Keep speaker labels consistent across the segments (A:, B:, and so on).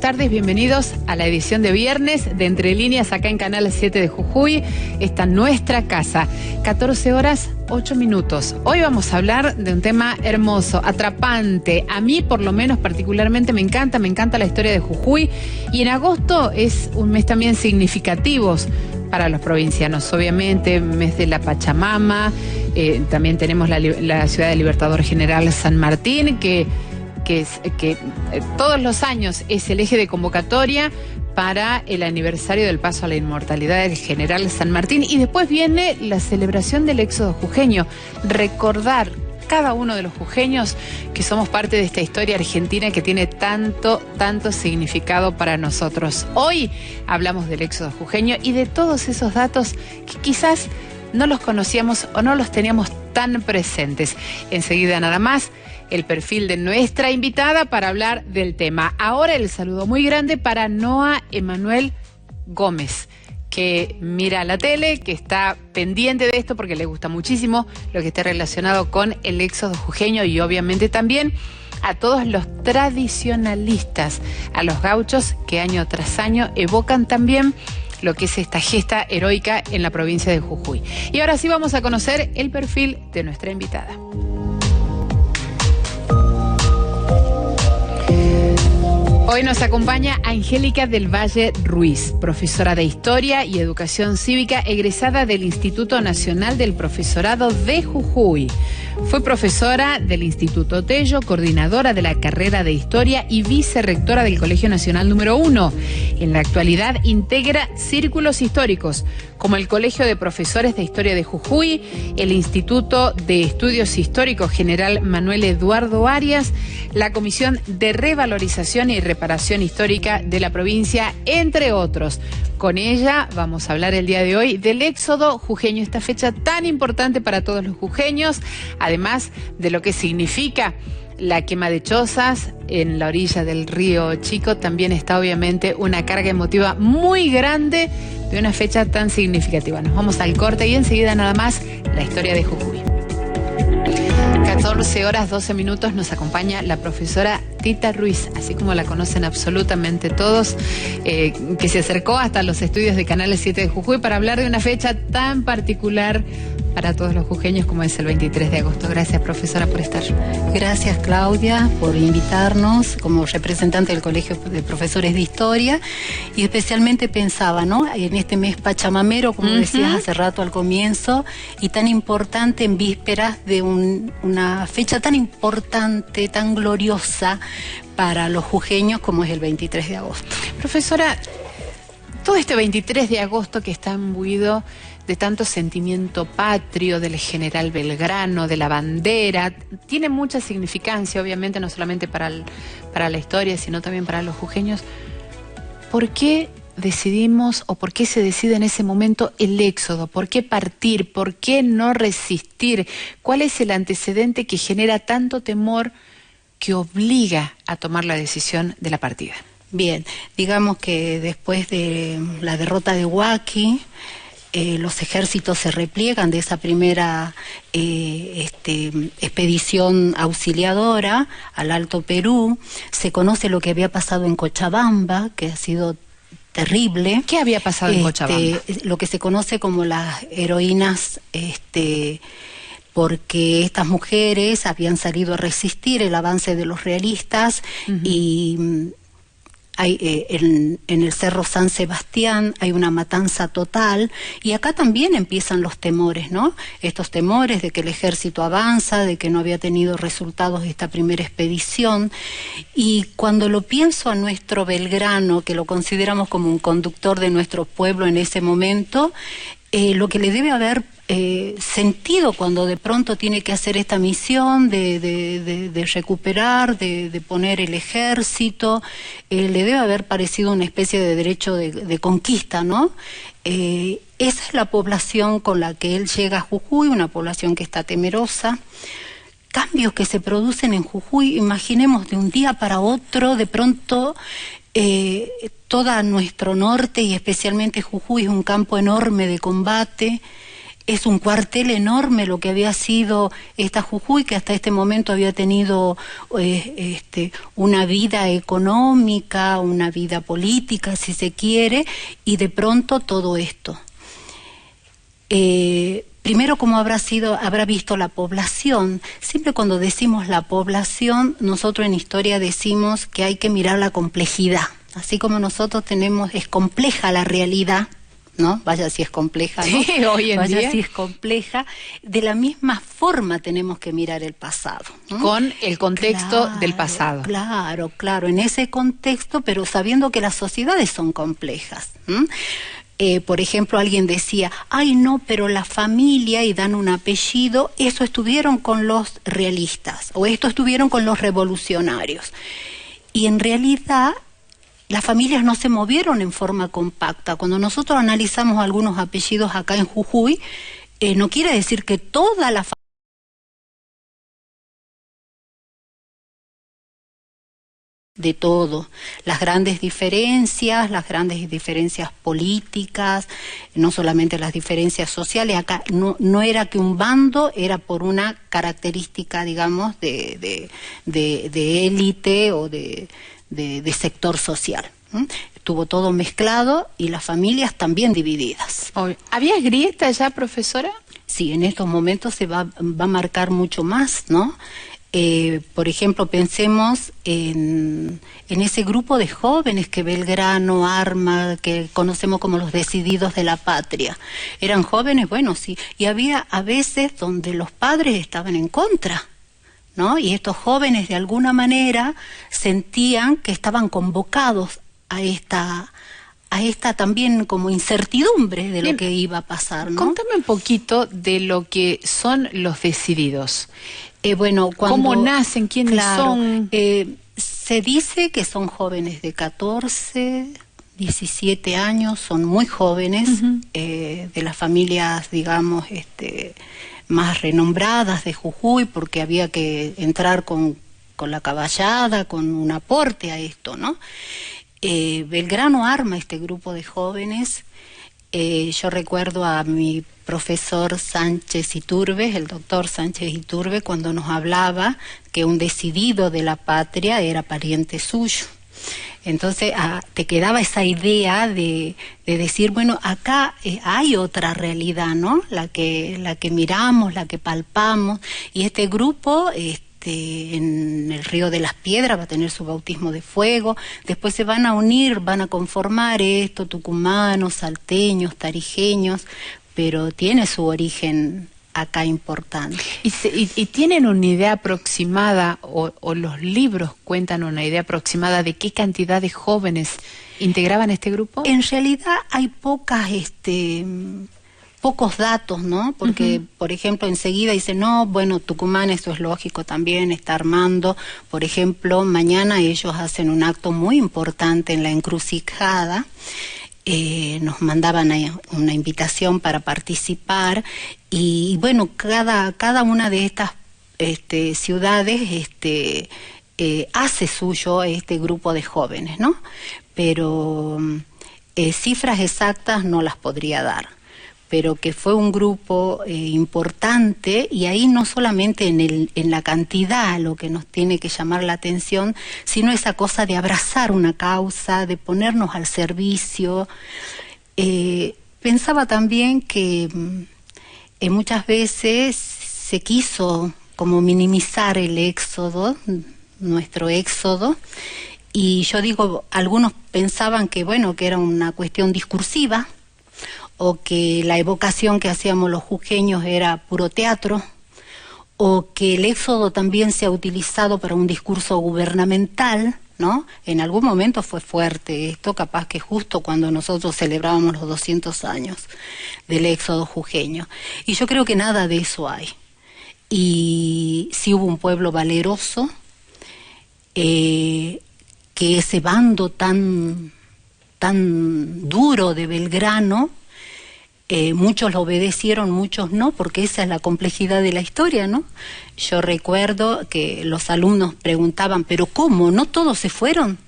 A: tardes, bienvenidos a la edición de viernes de Entre Líneas acá en Canal 7 de Jujuy. Esta nuestra casa, 14 horas 8 minutos. Hoy vamos a hablar de un tema hermoso, atrapante. A mí, por lo menos, particularmente me encanta la historia de Jujuy. Y en agosto es un mes también significativo para los provincianos. Obviamente, mes de la Pachamama. También tenemos la ciudad de Libertador General San Martín, que todos los años es el eje de convocatoria para el aniversario del paso a la inmortalidad del general San Martín. Y después viene la celebración del éxodo jujeño. Recordar cada uno de los jujeños que somos parte de esta historia argentina que tiene tanto significado para nosotros. Hoy hablamos del éxodo jujeño y de todos esos datos que quizás no los conocíamos o no los teníamos tan presentes. Enseguida nada más el perfil de nuestra invitada para hablar del tema. Ahora el saludo muy grande para Noa Emanuel Gómez, que mira la tele, que está pendiente de esto porque le gusta muchísimo lo que esté relacionado con el éxodo jujeño y obviamente también a todos los tradicionalistas, a los gauchos que año tras año evocan también lo que es esta gesta heroica en la provincia de Jujuy. Y ahora sí vamos a conocer el perfil de nuestra invitada. Hoy nos acompaña Angélica del Valle Ruiz, profesora de Historia y Educación Cívica, egresada del Instituto Nacional del Profesorado de Jujuy. Fue profesora del Instituto Tello, coordinadora de la carrera de Historia y vicerrectora del Colegio Nacional número 1. En la actualidad integra círculos históricos, como el Colegio de Profesores de Historia de Jujuy, el Instituto de Estudios Históricos General Manuel Eduardo Arias, la Comisión de Revalorización y Reparación Histórica de la provincia, entre otros. Con ella vamos a hablar el día de hoy del éxodo jujeño, esta fecha tan importante para todos los jujeños, además de lo que significa la quema de chozas en la orilla del río Chico. También está obviamente una carga emotiva muy grande de una fecha tan significativa. Nos vamos al corte y enseguida nada más la historia de Jujuy. 14 horas 12 minutos nos acompaña la profesora Tita Ruiz, así como la conocen absolutamente todos, que se acercó hasta los estudios de Canal 7 de Jujuy para hablar de una fecha tan particular para todos los jujeños como es el 23 de agosto. Gracias, profesora, por estar.
B: Gracias, Claudia, por invitarnos como representante del Colegio de Profesores de Historia. Y especialmente pensaba, ¿no?, en este mes pachamamero, como decías hace rato al comienzo, y tan importante en vísperas de una fecha tan importante, tan gloriosa para los jujeños como es el 23 de agosto.
A: Profesora, todo este 23 de agosto que está imbuido de tanto sentimiento patrio, del general Belgrano, de la bandera, tiene mucha significancia, obviamente, no solamente para la historia, sino también para los jujeños. ¿Por qué decidimos o por qué se decide en ese momento el éxodo? ¿Por qué partir? ¿Por qué no resistir? ¿Cuál es el antecedente que genera tanto temor que obliga a tomar la decisión de la partida?
B: Bien, digamos que después de la derrota de Huaki, los ejércitos se repliegan de esa primera expedición auxiliadora al Alto Perú. Se conoce lo que había pasado en Cochabamba, que ha sido terrible.
A: ¿Qué había pasado en Cochabamba?
B: Lo que se conoce como las heroínas, porque estas mujeres habían salido a resistir el avance de los realistas y hay, en el Cerro San Sebastián hay una matanza total y acá también empiezan los temores, ¿no? Estos temores de que el ejército avanza, de que no había tenido resultados esta primera expedición. Y cuando lo pienso a nuestro Belgrano, que lo consideramos como un conductor de nuestro pueblo en ese momento, lo que le debe haber sentido cuando de pronto tiene que hacer esta misión de recuperar, de poner el ejército, le debe haber parecido una especie de derecho de conquista, ¿no? Esa es la población con la que él llega a Jujuy, una población que está temerosa. Cambios que se producen en Jujuy, imaginemos de un día para otro, de pronto todo nuestro norte y especialmente Jujuy es un campo enorme de combate. es un cuartel enorme lo que había sido esta Jujuy, que hasta este momento había tenido una vida económica, una vida política, si se quiere, y de pronto todo esto. Primero, ¿cómo habrá visto la población? Siempre cuando decimos la población, nosotros en historia decimos que hay que mirar la complejidad. Así como nosotros es compleja la realidad, ¿no? Vaya si es compleja, ¿no?
A: Sí, hoy en
B: Vaya
A: día.
B: si es compleja. De la misma forma tenemos que mirar el pasado, ¿no?
A: Con el contexto
B: Claro,
A: del pasado.
B: Claro, en ese contexto, pero sabiendo que las sociedades son complejas. Por ejemplo, alguien decía, ay no, pero la familia, y dan un apellido, eso estuvieron con los realistas, o esto estuvieron con los revolucionarios. Y en realidad las familias no se movieron en forma compacta. Cuando nosotros analizamos algunos apellidos acá en Jujuy, no quiere decir que toda la familia de todo, las grandes diferencias políticas, no solamente las diferencias sociales, acá no era que un bando, era por una característica, digamos, de élite o de sector social. Estuvo todo mezclado y las familias también divididas.
A: ¿Había grieta ya, profesora?
B: Sí, en estos momentos se va a marcar mucho más, ¿no? Por ejemplo, pensemos en ese grupo de jóvenes que Belgrano arma, que conocemos como los decididos de la patria. Eran jóvenes, bueno, sí, y había a veces donde los padres estaban en contra, ¿no? Y estos jóvenes de alguna manera sentían que estaban convocados a esta también como incertidumbre de lo que iba a pasar, ¿no?
A: Contame un poquito de lo que son los decididos.
B: Bueno,
A: ¿cómo nacen? ¿Quiénes son?
B: Se dice que son jóvenes de 14, 17 años, son muy jóvenes, de las familias, digamos, más renombradas de Jujuy, porque había que entrar con la caballada, con un aporte a esto, ¿no? Belgrano arma este grupo de jóvenes. Yo recuerdo a mi profesor Sánchez Iturbe, el doctor Sánchez Iturbe, cuando nos hablaba que un decidido de la patria era pariente suyo. Entonces te quedaba esa idea de decir, bueno, acá hay otra realidad, ¿no? La que miramos, la que palpamos, y este grupo en el Río de las Piedras va a tener su bautismo de fuego, después se van a unir, van a conformar esto, tucumanos, salteños, tarijeños, pero tiene su origen acá importante.
A: ¿Y tienen una idea aproximada, o los libros cuentan una idea aproximada de qué cantidad de jóvenes integraban este grupo?
B: En realidad hay pocos datos, ¿no? Porque, por ejemplo, enseguida dicen, no, bueno, Tucumán, eso es lógico también, está armando. Por ejemplo, mañana ellos hacen un acto muy importante en la encrucijada. Nos mandaban una invitación para participar, y bueno, cada una de estas ciudades hace suyo este grupo de jóvenes, ¿no? Pero cifras exactas no las podría dar, pero que fue un grupo importante, y ahí no solamente en la cantidad lo que nos tiene que llamar la atención, sino esa cosa de abrazar una causa, de ponernos al servicio. Pensaba también que muchas veces se quiso como minimizar el éxodo, nuestro éxodo, y yo digo, algunos pensaban que bueno, que era una cuestión discursiva, o que la evocación que hacíamos los jujeños era puro teatro, o que el éxodo también se ha utilizado para un discurso gubernamental, ¿no? En algún momento fue fuerte esto, capaz que justo cuando nosotros celebrábamos los 200 años del éxodo jujeño. Y yo creo que nada de eso hay. Y sí hubo un pueblo valeroso, que ese bando tan duro de Belgrano, muchos lo obedecieron, muchos no, porque esa es la complejidad de la historia, ¿no? Yo recuerdo que los alumnos preguntaban, ¿pero cómo? ¿No todos se fueron?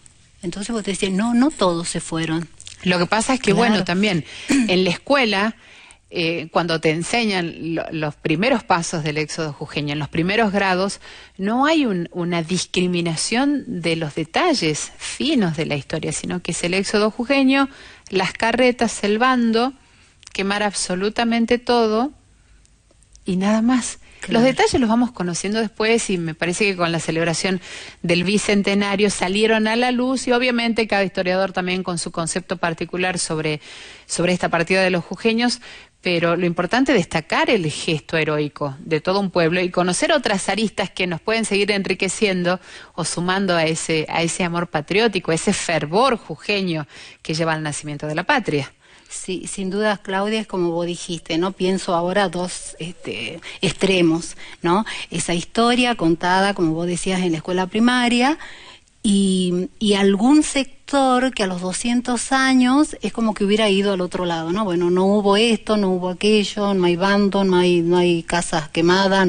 B: Entonces vos decías, no todos se fueron.
A: Lo que pasa es que,
B: Claro.
A: bueno, también en la escuela cuando te enseñan los primeros pasos del éxodo jujeño, en los primeros grados, no hay una discriminación de los detalles finos de la historia, sino que es el éxodo jujeño, las carretas, el bando, quemar absolutamente todo y nada más. Claro. Los detalles los vamos conociendo después y me parece que con la celebración del bicentenario salieron a la luz y obviamente cada historiador también con su concepto particular sobre esta partida de los jujeños, pero lo importante es destacar el gesto heroico de todo un pueblo y conocer otras aristas que nos pueden seguir enriqueciendo o sumando a ese amor patriótico, a ese fervor jujeño que lleva al nacimiento de la patria.
B: Sí, sin duda, Claudia, es como vos dijiste, ¿no? Pienso ahora dos extremos, ¿no? Esa historia contada, como vos decías, en la escuela primaria y algún sector que a los 200 años es como que hubiera ido al otro lado, ¿no? Bueno, no hubo esto, no hubo aquello, no hay bando, no hay casas quemadas,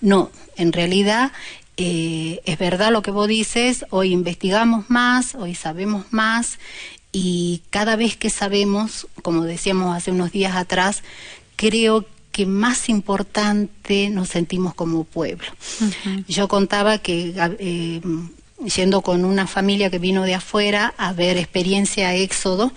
B: no, en realidad es verdad lo que vos dices, hoy investigamos más, hoy sabemos más. Y cada vez que sabemos, como decíamos hace unos días atrás, creo que más importante nos sentimos como pueblo. Uh-huh. Yo contaba que yendo con una familia que vino de afuera a ver experiencia éxodo,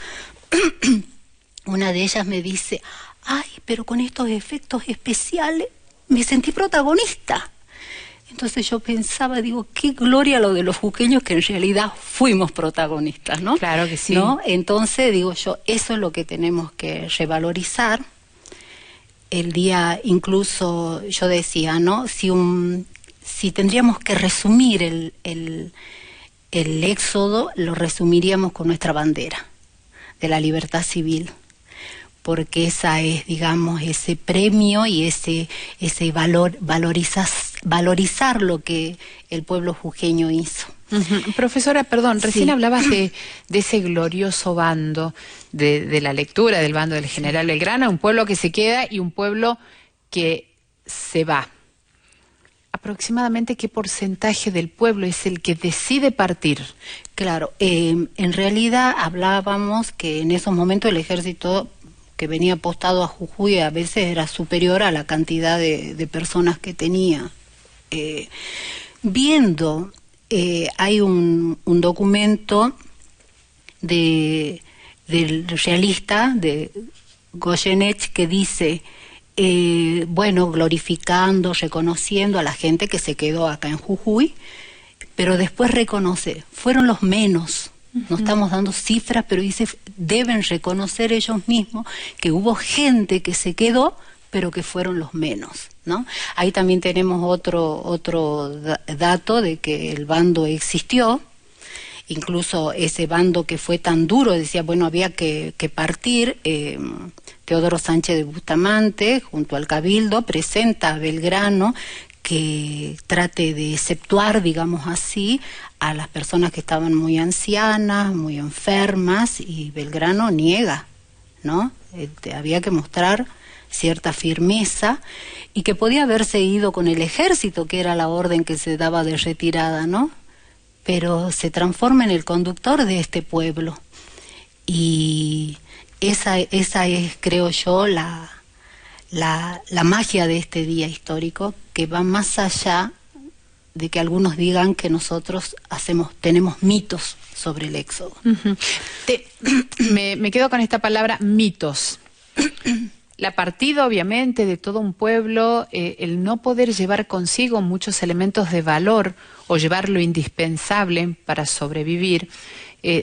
B: una de ellas me dice, ay, pero con estos efectos especiales me sentí protagonista. Entonces yo pensaba, digo, qué gloria lo de los jujeños que en realidad fuimos protagonistas, ¿no?
A: Claro que sí.
B: ¿No? Entonces digo yo, eso es lo que tenemos que revalorizar. El día, incluso yo decía, ¿no? Si tendríamos que resumir el éxodo, lo resumiríamos con nuestra bandera de la libertad civil. Porque esa es, digamos, ese premio y ese valorizar lo que el pueblo jujeño hizo.
A: Uh-huh. Profesora, perdón, recién
B: sí.
A: hablabas de ese glorioso bando, de la lectura del bando del general Belgrano, un pueblo que se queda y un pueblo que se va. ¿Aproximadamente qué porcentaje del pueblo es el que decide partir?
B: Claro, en realidad hablábamos que en esos momentos el ejército que venía apostado a Jujuy a veces era superior a la cantidad de personas que tenía. Hay un documento del realista, de Goyeneche, que dice, glorificando, reconociendo a la gente que se quedó acá en Jujuy, pero después reconoce, fueron los menos. No estamos dando cifras, pero dice, deben reconocer ellos mismos que hubo gente que se quedó, pero que fueron los menos, ¿no? Ahí también tenemos otro dato de que el bando existió, incluso ese bando que fue tan duro, decía, bueno, había que partir. Teodoro Sánchez de Bustamante, junto al Cabildo, presenta a Belgrano que trate de exceptuar, digamos así, a las personas que estaban muy ancianas, muy enfermas, y Belgrano niega, ¿no? Había que mostrar cierta firmeza y que podía haberse ido con el ejército, que era la orden que se daba de retirada, ¿no? Pero se transforma en el conductor de este pueblo. Y esa es, creo yo, la magia de este día histórico, que va más allá de que algunos digan que nosotros tenemos mitos sobre el éxodo.
A: Uh-huh. Me quedo con esta palabra, mitos. La partida, obviamente, de todo un pueblo, el no poder llevar consigo muchos elementos de valor o llevar lo indispensable para sobrevivir,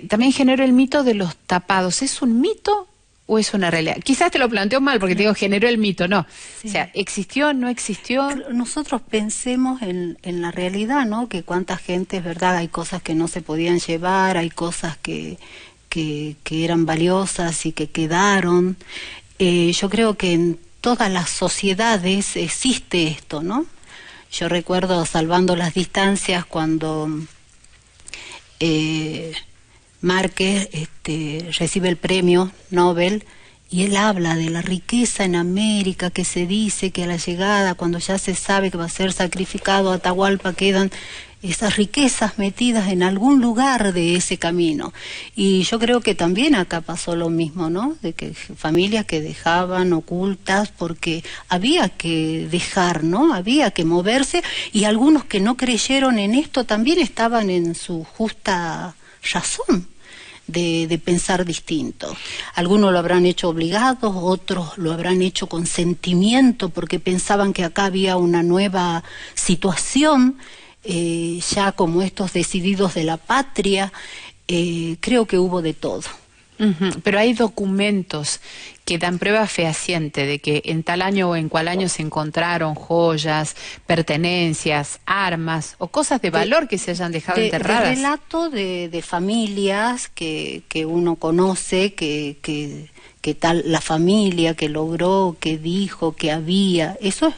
A: también generó el mito de los tapados. ¿Es un mito o es una realidad? Quizás te lo planteo mal porque te digo, generó el mito, no. Sí. O sea, ¿existió, no existió?
B: Nosotros pensemos en la realidad, ¿no? Que cuánta gente, es verdad, hay cosas que no se podían llevar, hay cosas que eran valiosas y que quedaron. Yo creo que en todas las sociedades existe esto, ¿no? Yo recuerdo, salvando las distancias, cuando Márquez recibe el premio Nobel, y él habla de la riqueza en América, que se dice que a la llegada, cuando ya se sabe que va a ser sacrificado Atahualpa, quedan esas riquezas metidas en algún lugar de ese camino. Y yo creo que también acá pasó lo mismo, ¿no? De que familias que dejaban ocultas porque había que dejar, ¿no? Había que moverse, y algunos que no creyeron en esto también estaban en su justa razón de pensar distinto. Algunos lo habrán hecho obligados, otros lo habrán hecho con sentimiento porque pensaban que acá había una nueva situación, ya como estos decididos de la patria. Creo que hubo de todo.
A: Pero hay documentos que dan prueba fehaciente de que en tal año o en cual año se encontraron joyas, pertenencias, armas o cosas de valor que se hayan dejado enterradas.
B: De relato de familias que uno conoce, que tal la familia que logró, que dijo, que había. Eso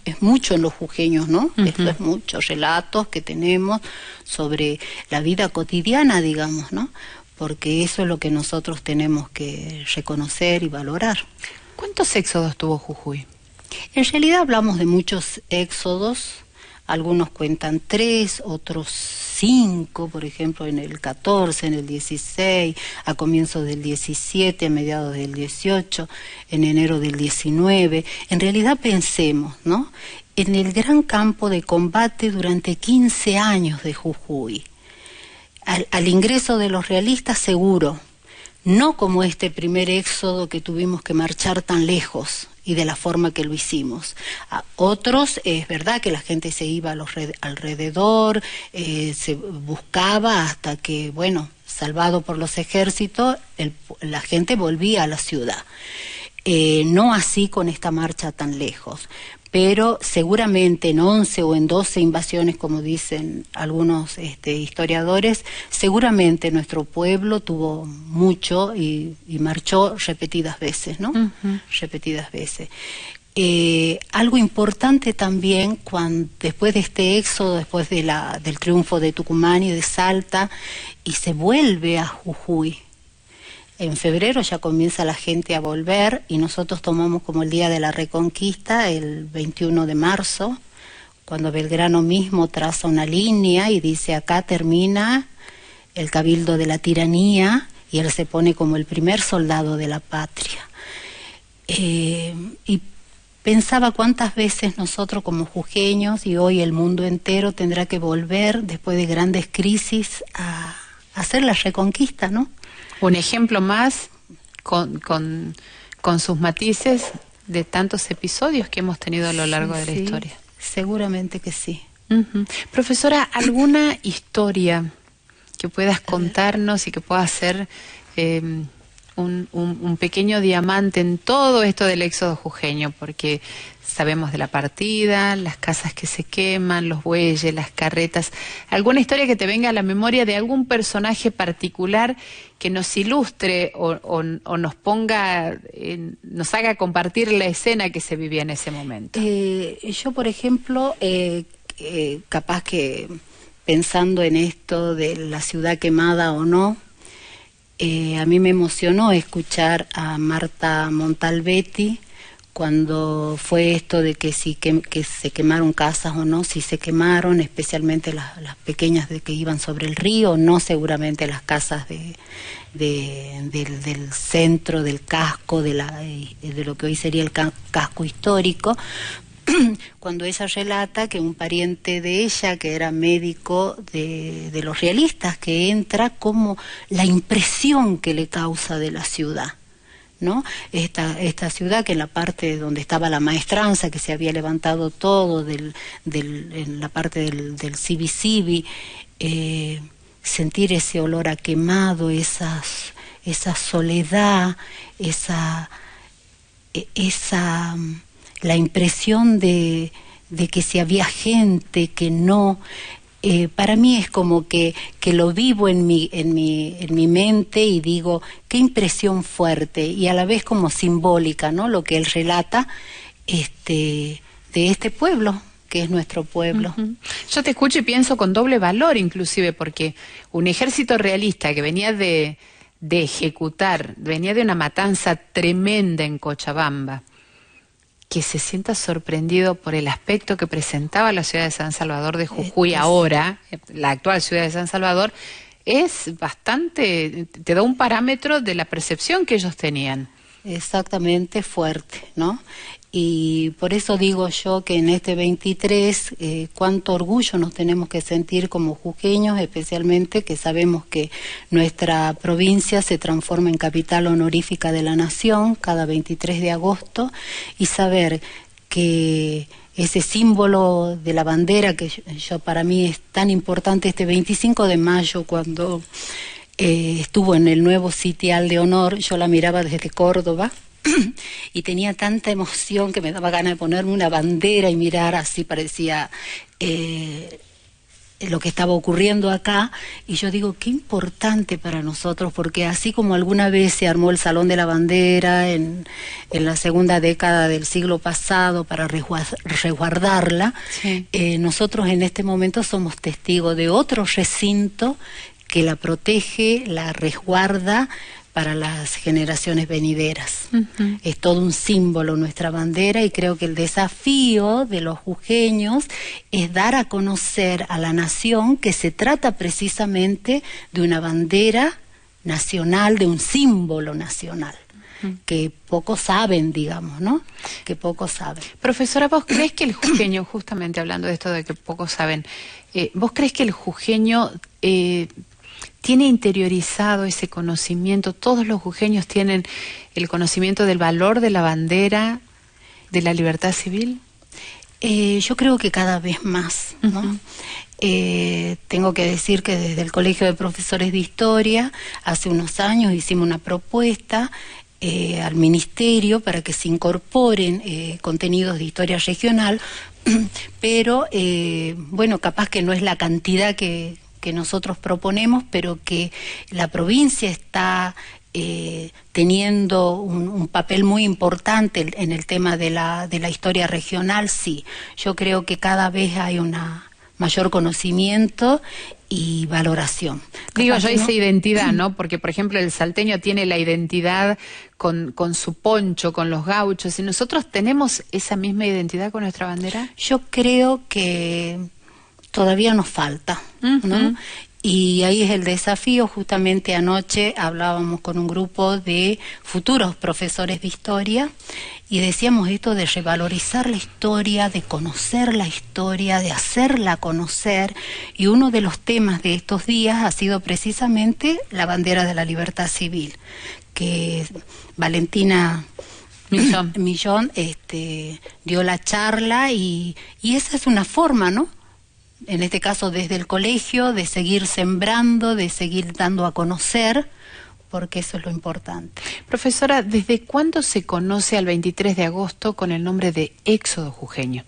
B: es mucho en los jujeños, ¿no? Esto es mucho, relatos que tenemos sobre la vida cotidiana, digamos, ¿no? Porque eso es lo que nosotros tenemos que reconocer y valorar.
A: ¿Cuántos éxodos tuvo Jujuy?
B: En realidad hablamos de muchos éxodos, algunos cuentan 3, otros 5, por ejemplo en el 14, en el 16, a comienzos del 17, a mediados del 18, en enero del 19. En realidad pensemos, ¿no?, en el gran campo de combate durante 15 años de Jujuy. Al ingreso de los realistas seguro, no como este primer éxodo que tuvimos que marchar tan lejos y de la forma que lo hicimos. A otros, es verdad que la gente se iba alrededor, se buscaba hasta que, bueno, salvado por los ejércitos, la gente volvía a la ciudad. No así con esta marcha tan lejos. Pero seguramente en 11 o en 12 invasiones, como dicen algunos historiadores, seguramente nuestro pueblo tuvo mucho y marchó repetidas veces, ¿no? Repetidas veces. Algo importante también, después de este éxodo, después del triunfo de Tucumán y de Salta, y se vuelve a Jujuy. En febrero ya comienza la gente a volver y nosotros tomamos como el Día de la Reconquista, el 21 de marzo, cuando Belgrano mismo traza una línea y dice: acá termina el cabildo de la tiranía, y él se pone como el primer soldado de la patria. Y pensaba cuántas veces nosotros como jujeños y hoy el mundo entero tendrá que volver después de grandes crisis a hacer la reconquista, ¿no?
A: Un ejemplo más con sus matices de tantos episodios que hemos tenido a lo largo de la historia.
B: Seguramente que sí.
A: Profesora, ¿alguna historia que puedas contarnos y que pueda ser un pequeño diamante en todo esto del éxodo jujeño? Porque sabemos de la partida, las casas que se queman, los bueyes, las carretas. ¿Alguna historia que te venga a la memoria de algún personaje particular que nos ilustre o nos ponga, nos haga compartir la escena que se vivía en ese momento?
B: Yo, por ejemplo, capaz que pensando en esto de la ciudad quemada o no, a mí me emocionó escuchar a Marta Montalbetti cuando fue esto de que que se quemaron casas o no. Si se quemaron, especialmente las pequeñas que iban sobre el río, no seguramente las casas del centro, del casco, de lo que hoy sería el casco histórico. Cuando ella relata que un pariente de ella, que era médico de los realistas, que entra, como la impresión que le causa de la ciudad, ¿no? Esta ciudad, que en la parte donde estaba la maestranza, que se había levantado todo, en la parte del Cibi, sentir ese olor a quemado, esa soledad, la impresión de que si había gente que no, para mí es como que lo vivo en mi mente y digo, qué impresión fuerte, y a la vez como simbólica, ¿no? Lo que él relata de este pueblo, que es nuestro pueblo.
A: Yo te escucho y pienso con doble valor, inclusive, porque un ejército realista que venía de ejecutar, venía de una matanza tremenda en Cochabamba, que se sienta sorprendido por el aspecto que presentaba la ciudad de San Salvador de Jujuy ahora, la actual ciudad de San Salvador, es bastante, te da un parámetro de la percepción que ellos tenían.
B: Exactamente, fuerte, ¿no? Y por eso digo yo que en este 23, cuánto orgullo nos tenemos que sentir como jujeños, especialmente que sabemos que nuestra provincia se transforma en capital honorífica de la nación cada 23 de agosto, y saber que ese símbolo de la bandera, que yo para mí es tan importante, este 25 de mayo, cuando estuvo en el nuevo sitial de honor, yo la miraba desde Córdoba, y tenía tanta emoción que me daba ganas de ponerme una bandera y mirar, así parecía lo que estaba ocurriendo acá. Y yo digo, qué importante para nosotros, porque así como alguna vez se armó el Salón de la Bandera en la segunda década del siglo pasado para resguardarla, sí. Nosotros en este momento somos testigos de otro recinto que la protege, la resguarda para las generaciones venideras. Uh-huh. Es todo un símbolo nuestra bandera, y creo que el desafío de los jujeños es dar a conocer a la nación que se trata precisamente de una bandera nacional, de un símbolo nacional. Uh-huh. Que pocos saben, digamos, ¿no? Que pocos saben.
A: Profesora, ¿vos crees que el jujeño, justamente hablando de esto de que pocos saben, ¿vos crees que el jujeño tiene interiorizado ese conocimiento? ¿Todos los jujeños tienen el conocimiento del valor de la bandera, de la libertad civil?
B: Yo creo que cada vez más, ¿no? Uh-huh. Tengo que decir que desde el Colegio de Profesores de Historia, hace unos años hicimos una propuesta al Ministerio para que se incorporen contenidos de historia regional, pero bueno, capaz que no es la cantidad que nosotros proponemos, pero que la provincia está teniendo un papel muy importante en el tema de la historia regional. Sí, yo creo que cada vez hay una mayor conocimiento y valoración.
A: Digo, yo hice identidad, ¿no? Porque, por ejemplo, el salteño tiene la identidad con su poncho, con los gauchos, y nosotros tenemos esa misma identidad con nuestra bandera.
B: Yo creo que todavía nos falta, ¿no? Y ahí es el desafío. Justamente anoche hablábamos con un grupo de futuros profesores de historia y decíamos esto de revalorizar la historia, de conocer la historia, de hacerla conocer, y uno de los temas de estos días ha sido precisamente la bandera de la libertad civil, que Valentina Millón dio la charla, y esa es una forma, ¿no? En este caso desde el colegio, de seguir sembrando, de seguir dando a conocer, porque eso es lo importante.
A: Profesora, ¿desde cuándo se conoce al 23 de agosto con el nombre de Éxodo Jujeño?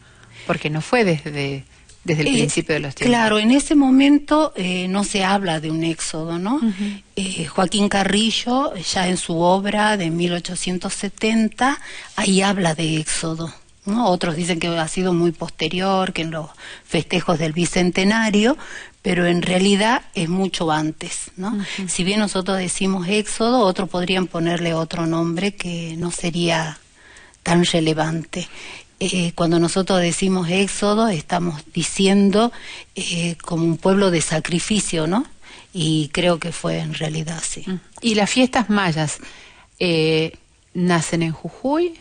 A: Porque no fue desde el principio de los tiempos.
B: Claro, en ese momento no se habla de un éxodo, ¿no? Uh-huh. Joaquín Carrillo, ya en su obra de 1870, ahí habla de éxodo, ¿no? Otros dicen que ha sido muy posterior, que en los festejos del Bicentenario, pero en realidad es mucho antes, ¿no? Uh-huh. Si bien nosotros decimos éxodo, otros podrían ponerle otro nombre que no sería tan relevante. Cuando nosotros decimos éxodo, estamos diciendo como un pueblo de sacrificio, ¿no? Y creo que fue en realidad así. Uh-huh.
A: ¿Y las fiestas mayas nacen en Jujuy?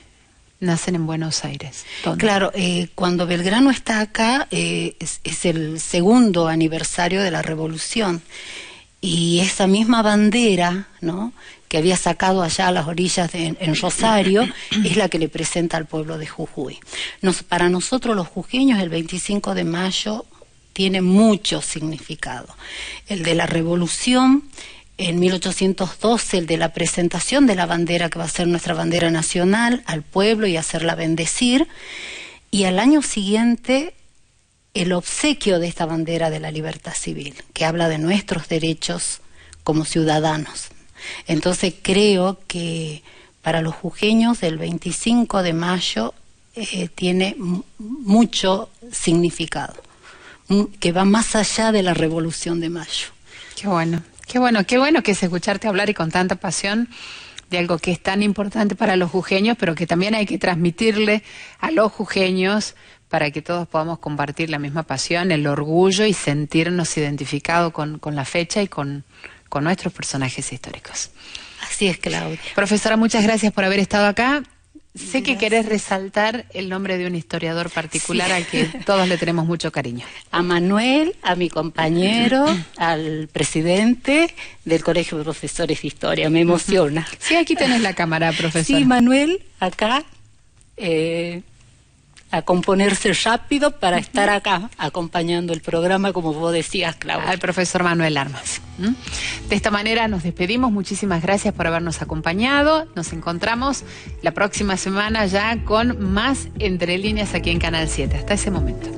A: ¿Nacen en Buenos Aires?
B: ¿Dónde? Claro, cuando Belgrano está acá, es el segundo aniversario de la Revolución, y esa misma bandera, ¿no?, que había sacado allá a las orillas en Rosario, es la que le presenta al pueblo de Jujuy. Para nosotros los jujeños, el 25 de mayo tiene mucho significado. El de la Revolución, en 1812, el de la presentación de la bandera, que va a ser nuestra bandera nacional, al pueblo y hacerla bendecir, y al año siguiente el obsequio de esta bandera de la libertad civil, que habla de nuestros derechos como ciudadanos. Entonces creo que para los jujeños el 25 de mayo tiene mucho significado, que va más allá de la Revolución de Mayo.
A: Qué bueno. Qué bueno que es escucharte hablar y con tanta pasión de algo que es tan importante para los jujeños, pero que también hay que transmitirle a los jujeños para que todos podamos compartir la misma pasión, el orgullo y sentirnos identificados con la fecha y con nuestros personajes históricos.
B: Así es, Claudia.
A: Profesora, muchas gracias por haber estado acá. Sé que querés resaltar el nombre de un historiador particular al que todos le tenemos mucho cariño.
B: A Manuel, a mi compañero, al presidente del Colegio de Profesores de Historia. Me emociona.
A: Sí, aquí tenés la cámara, profesora.
B: Sí, Manuel, acá, a componerse rápido para estar acá acompañando el programa, como vos decías, Claudia.
A: Al profesor Manuel Armas. De esta manera nos despedimos. Muchísimas gracias por habernos acompañado. Nos encontramos la próxima semana ya con más Entre Líneas aquí en Canal 7. Hasta ese momento.